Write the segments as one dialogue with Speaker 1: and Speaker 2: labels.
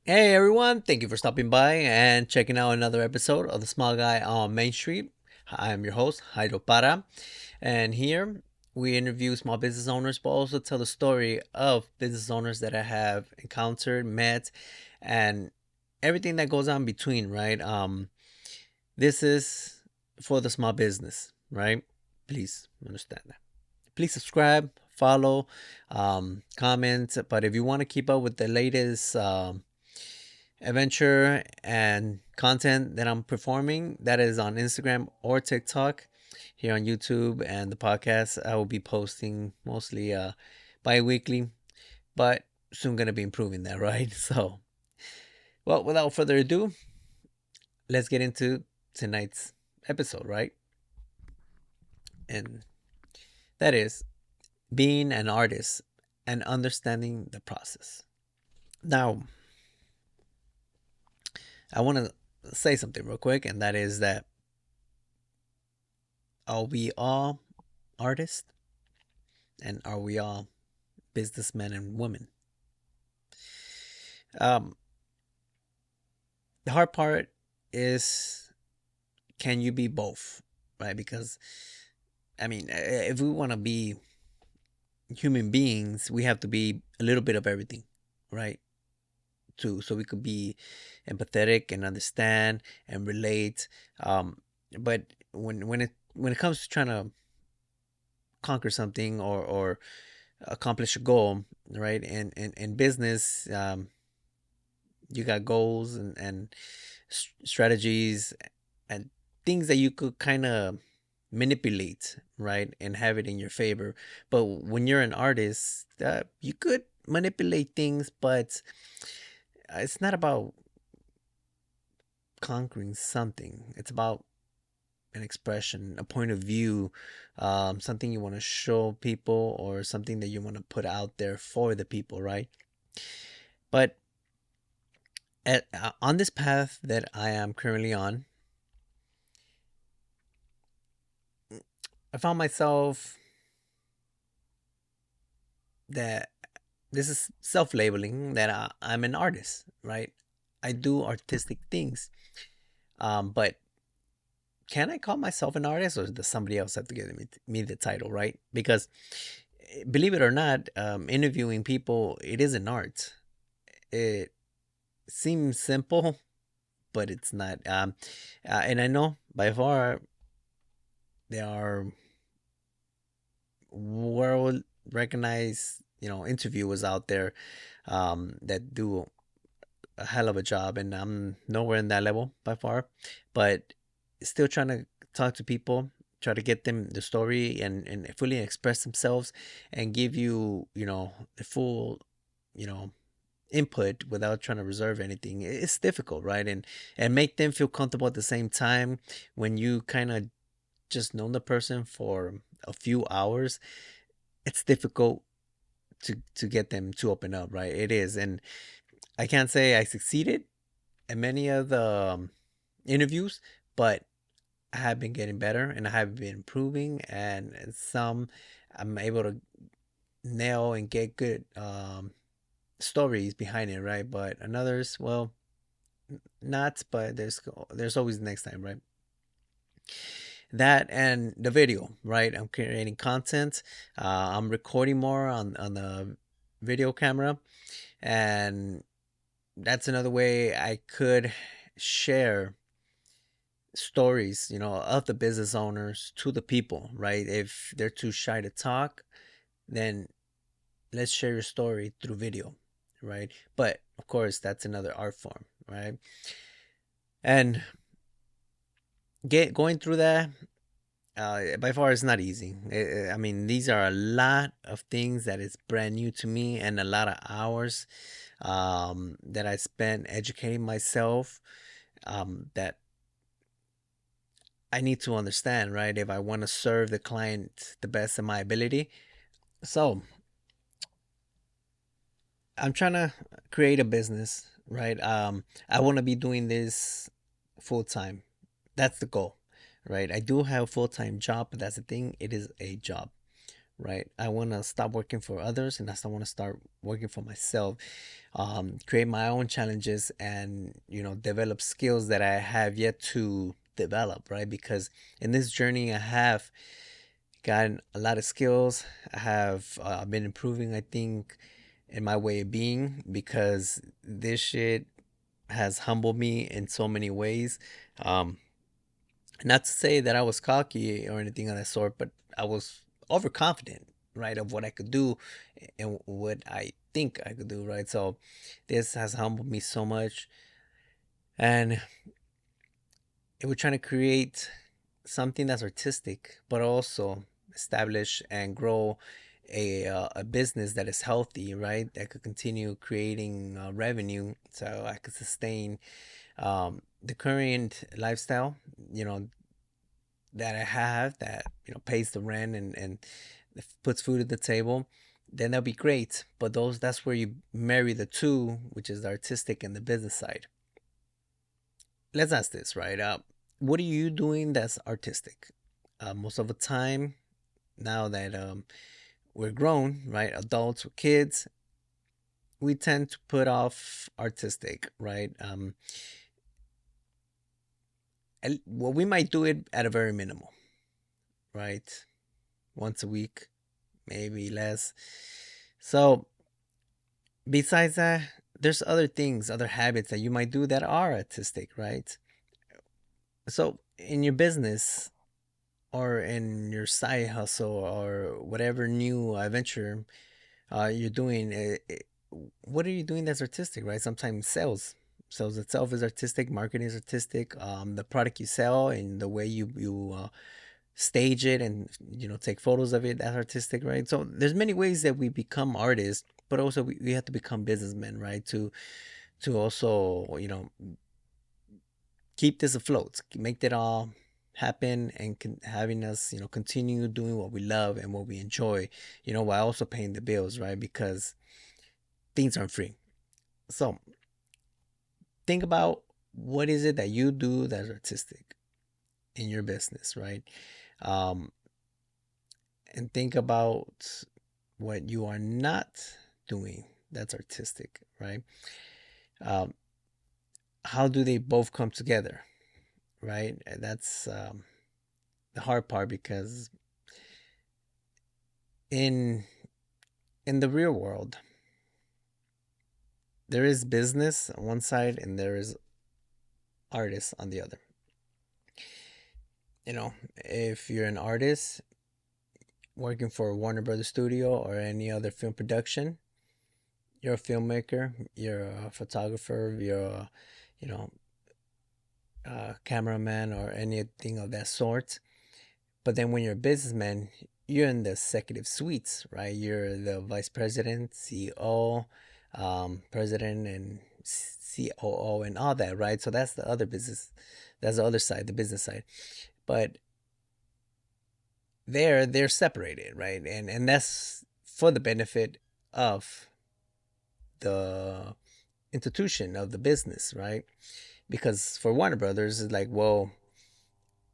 Speaker 1: Hey everyone, thank you for stopping by and checking out another episode of The Small Guy on Main Street. I am your host, Jairo Para, and here we interview small business owners, but also tell the story of business owners that I have encountered, met, and everything that goes on between, right? This is for the small business, right? Please understand that. Please subscribe, follow, comment, but if you want to keep up with the latest adventure and content that I'm performing, that is on Instagram or TikTok. Here on YouTube and the podcast, I will be posting mostly bi-weekly, but soon gonna be improving that, right? So, well, without further ado, let's get into tonight's episode, right? And that is being an artist and understanding the process. Now, I want to say something real quick, and that is that are we all artists and are we all businessmen and women? Um, the hard part is, can you be both, right? Because I mean, if we want to be human beings, we have to be a little bit of everything, right? Too, so we could be empathetic and understand and relate. But when it comes to trying to conquer something or accomplish a goal, right? And in business, you got goals and strategies and things that you could kind of manipulate, right, and have it in your favor. But when you're an artist, you could manipulate things, but it's not about conquering something. It's about an expression, a point of view, something you want to show people, or something that you want to put out there for the people, right? But on this path that I am currently on, I found myself that this is self-labeling that I'm an artist, right? I do artistic things, but can I call myself an artist, or does somebody else have to give me the title, right? Because believe it or not, interviewing people, it is an art. It seems simple, but it's not. And I know by far there are world recognized, interviewers out there that do a hell of a job, and I'm nowhere in that level by far, but still trying to talk to people, try to get them the story and fully express themselves and give you, the full, you know, input without trying to reserve anything. It's difficult, right? And make them feel comfortable at the same time when you kind of just know the person for a few hours. It's difficult to get them to open up, right? It is. And I can't say I succeeded in many of the interviews, but I have been getting better and I have been improving. And some I'm able to nail and get good stories behind it, right? But another's, well, not. But there's always next time, right? That and the video, right? I'm creating content. I'm recording more on the video camera, and that's another way I could share stories, of the business owners to the people, right? If they're too shy to talk, then let's share your story through video, right? But of course, that's another art form, right? And get going through that, by far it's not easy. I mean, these are a lot of things that is brand new to me, and a lot of hours that I spent educating myself, that I need to understand, right? If I want to serve the client the best of my ability. So I'm trying to create a business, right? I want to be doing this full time. That's the goal, right? I do have a full time job, but that's the thing. It is a job, right? I want to stop working for others, and I still want to start working for myself. Create my own challenges, and develop skills that I have yet to develop, right? Because in this journey, I have gotten a lot of skills. I have been improving, I think, in my way of being, because this shit has humbled me in so many ways. Um, Not to say that I was cocky or anything of that sort, but I was overconfident, right, of what I could do and what I think I could do, right? So this has humbled me so much. And we're trying to create something that's artistic, but also establish and grow a business that is healthy, right? That could continue creating revenue, so I could sustain the current lifestyle, you know, that I have, that pays the rent and puts food at the table. Then that'll be great. But that's where you marry the two, which is the artistic and the business side. Let's ask this, right? What are you doing that's artistic? Most of the time, now that we're grown, right, adults with kids, we tend to put off artistic, right? Well, we might do it at a very minimal, right? Once a week, maybe less. So, besides that, there's other things, other habits that you might do that are artistic, right? So, in your business or in your side hustle or whatever new venture you're doing, what are you doing that's artistic, right? Sometimes sales itself is artistic, marketing is artistic, the product you sell and the way you stage it and take photos of it, that's artistic, right? So there's many ways that we become artists, but also we have to become businessmen, right? To also keep this afloat, make that all happen, and having us continue doing what we love and what we enjoy, while also paying the bills, right? Because things aren't free. So think about, what is it that you do that's artistic in your business, right? um and think about what you are not doing that's artistic, right? um how do they both come together, right? That's the hard part, because in in the real world, there is business on one side and there is artists on the other. If you're an artist working for Warner Brothers Studio or any other film production, you're a filmmaker, you're a photographer, you're a, you know, cameraman or anything of that sort. But then when you're a businessman, you're in the executive suites, right? You're the vice president, CEO, president, and COO, and all that, right? So that's the other business. That's the other side, the business side. But they're separated, right? And that's for the benefit of the institution of the business, right? Because for Warner Brothers, it's like, well,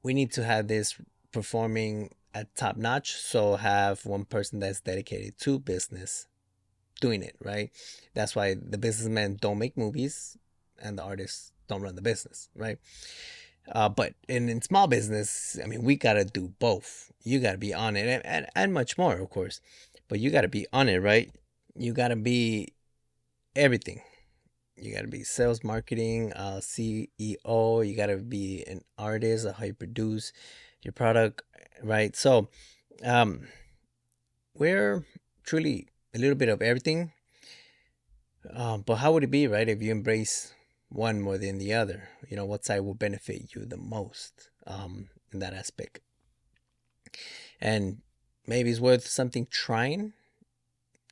Speaker 1: we need to have this performing at top notch, so have one person that's dedicated to business doing it, right? That's why the businessmen don't make movies and the artists don't run the business, right? But in small business, I mean, we gotta do both. You gotta be on it, and much more, of course. But you gotta be on it, right? You gotta be everything. You gotta be sales, marketing, CEO. You gotta be an artist, how you produce your product, right? So, um, we're truly a little bit of everything. But how would it be, right, if you embrace one more than the other? What side will benefit you the most in that aspect? And maybe it's worth something trying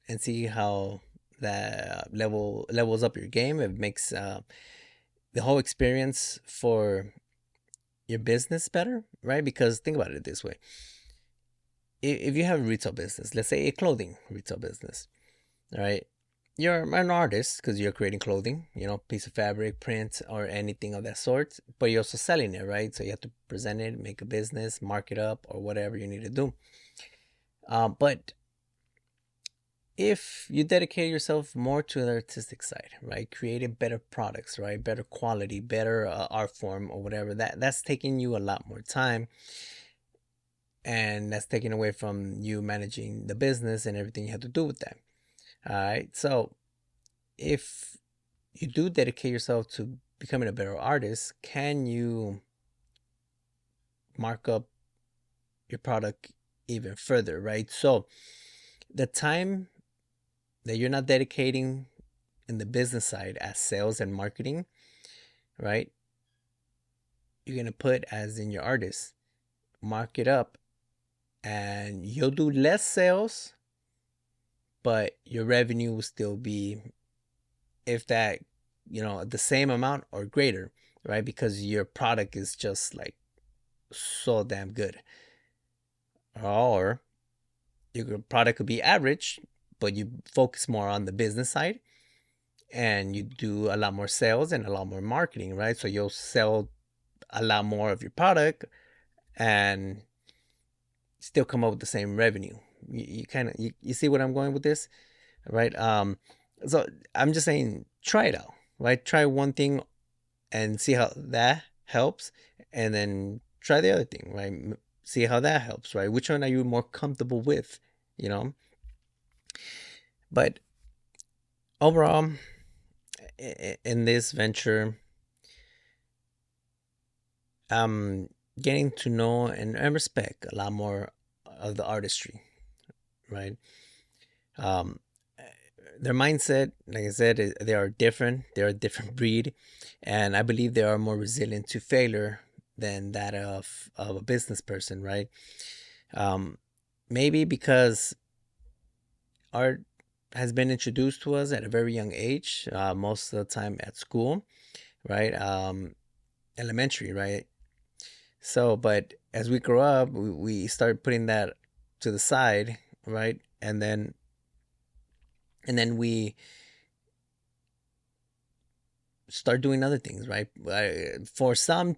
Speaker 1: and see how that levels up your game. It makes the whole experience for your business better, right? Because think about it this way: if you have a retail business, let's say a clothing retail business, right? You're an artist because you're creating clothing, piece of fabric, print, or anything of that sort, but you're also selling it, right? So you have to present it, make a business, mark it up, or whatever you need to do. But if you dedicate yourself more to the artistic side, right, creating better products, right, better quality, better art form or whatever, that's taking you a lot more time, and that's taken away from you managing the business and everything you have to do with that. All right. So if you do dedicate yourself to becoming a better artist, can you mark up your product even further, right? So the time that you're not dedicating in the business side as sales and marketing, right? You're going to put as in your artist, mark it up, and you'll do less sales, but your revenue will still be, if that, the same amount or greater, right? Because your product is just like so damn good. Or your product could be average, but you focus more on the business side and you do a lot more sales and a lot more marketing, right? So you'll sell a lot more of your product and still come up with the same revenue. You kind of you see what I'm going with this, right? So I'm just saying, try it out, right? Try one thing and see how that helps, and then try the other thing, right? See how that helps, right? Which one are you more comfortable with, you know? But overall, in this venture, I'm getting to know and respect a lot more of the artistry, right? Um, their mindset, like I said, they are different. They're a different breed, and I believe they are more resilient to failure than that of a business person, right? Um, Maybe because art has been introduced to us at a very young age, most of the time at school, right? Elementary, right? So, but as we grow up, we start putting that to the side, right? And then we start doing other things, right? For some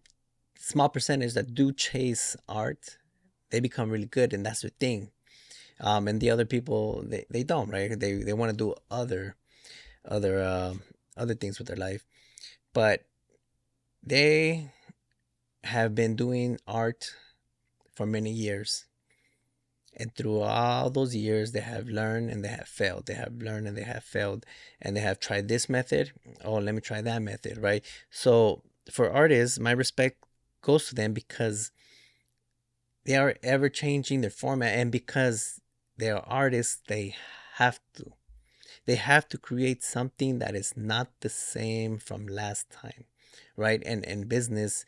Speaker 1: small percentage that do chase art, they become really good, and that's their thing. And the other people, they don't, right? They want to do other other things with their life, but they have been doing art for many years, and through all those years they have learned and they have failed, they have learned and they have failed, and they have tried this method, oh let me try that method, right? So for artists, my respect goes to them because they are ever changing their format, and because they are artists, have to they have to create something that is not the same from last time, right? And in business,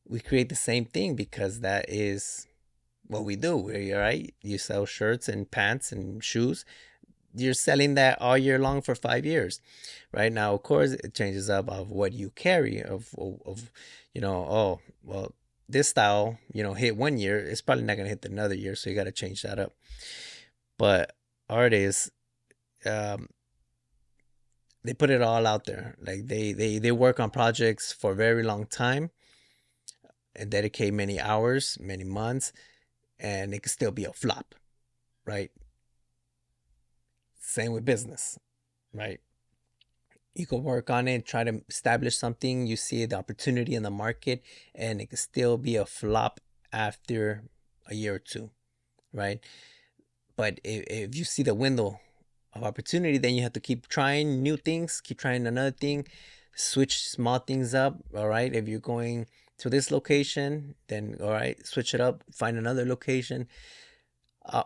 Speaker 1: we create the same thing because that is what we do. Right? You sell shirts and pants and shoes. You're selling that all year long for 5 years, right? Now, of course, it changes up of what you carry of oh well, this style hit one year, it's probably not gonna hit another year, so you got to change that up. But artists, um, they put it all out there. Like they work on projects for a very long time and dedicate many hours, many months, and it could still be a flop, right? Same with business, right? You can work on it, try to establish something, you see the opportunity in the market, and it could still be a flop after a year or two, right? But if you see the window of opportunity, then you have to keep trying new things, keep trying another thing, switch small things up. All right. If you're going to this location, then all right, switch it up, find another location.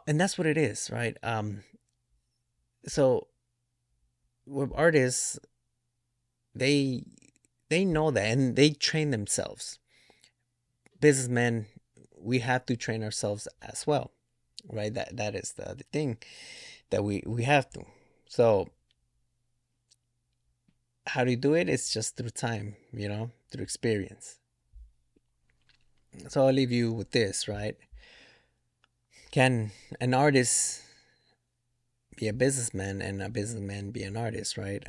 Speaker 1: And that's what it is, right? So with artists, they they know that and they train themselves. Businessmen, we have to train ourselves as well, right? That is the thing that we have to. So how do you do it? It's just through time, through experience. So I'll leave you with this, right? Can an artist be a businessman and a businessman be an artist, right?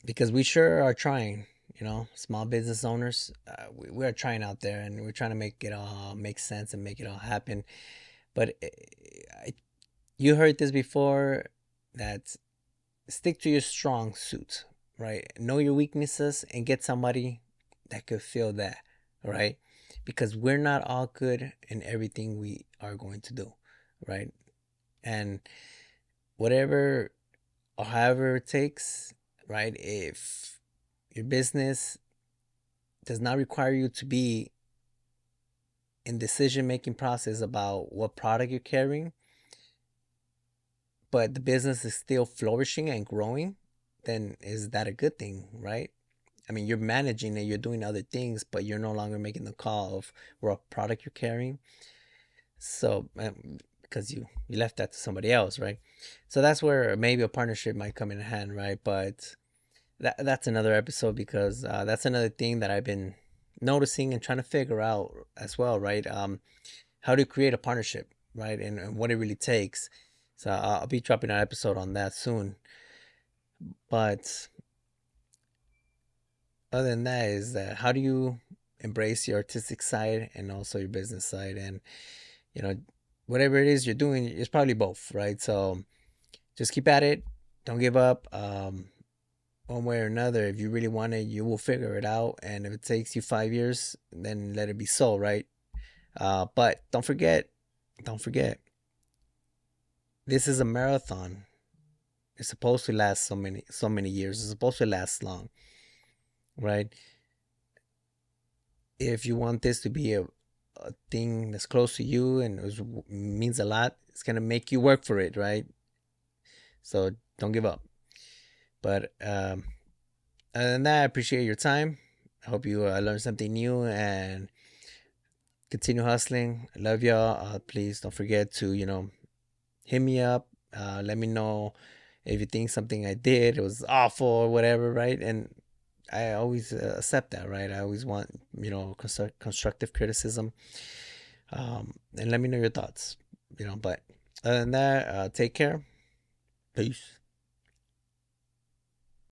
Speaker 1: Because we sure are trying, small business owners, we are trying out there, and we're trying to make it all make sense and make it all happen. But you heard this before, that stick to your strong suit, right? Know your weaknesses and get somebody that could feel that, right? Because we're not all good in everything we are going to do, right? And whatever or however it takes, right? If your business does not require you to be in decision making process about what product you're carrying, but the business is still flourishing and growing, then is that a good thing, right? I mean, you're managing it, you're doing other things, but you're no longer making the call of what product you're carrying. So, because you left that to somebody else, right? So that's where maybe a partnership might come in hand, right? But that's another episode, because that's another thing that I've been noticing and trying to figure out as well, right? How to create a partnership, right? And what it really takes. So I'll be dropping an episode on that soon. But other than that, is that how do you embrace your artistic side and also your business side? And you know, whatever it is you're doing, it's probably both, right? So just keep at it. Don't give up. One way or another, if you really want it, you will figure it out. And if it takes you 5 years, then let it be so, right? But don't forget, this is a marathon. It's supposed to last so many years. It's supposed to last long, right? If you want this to be a thing that's close to you and means a lot, it's gonna make you work for it, right? So don't give up. But other than that, I appreciate your time. I hope you learned something new and continue hustling. I love y'all. Please don't forget to, hit me up. Let me know if you think something I did it was awful or whatever, right? And I always accept that, right? I always want, constructive criticism. And let me know your thoughts, But other than that, take care. Peace.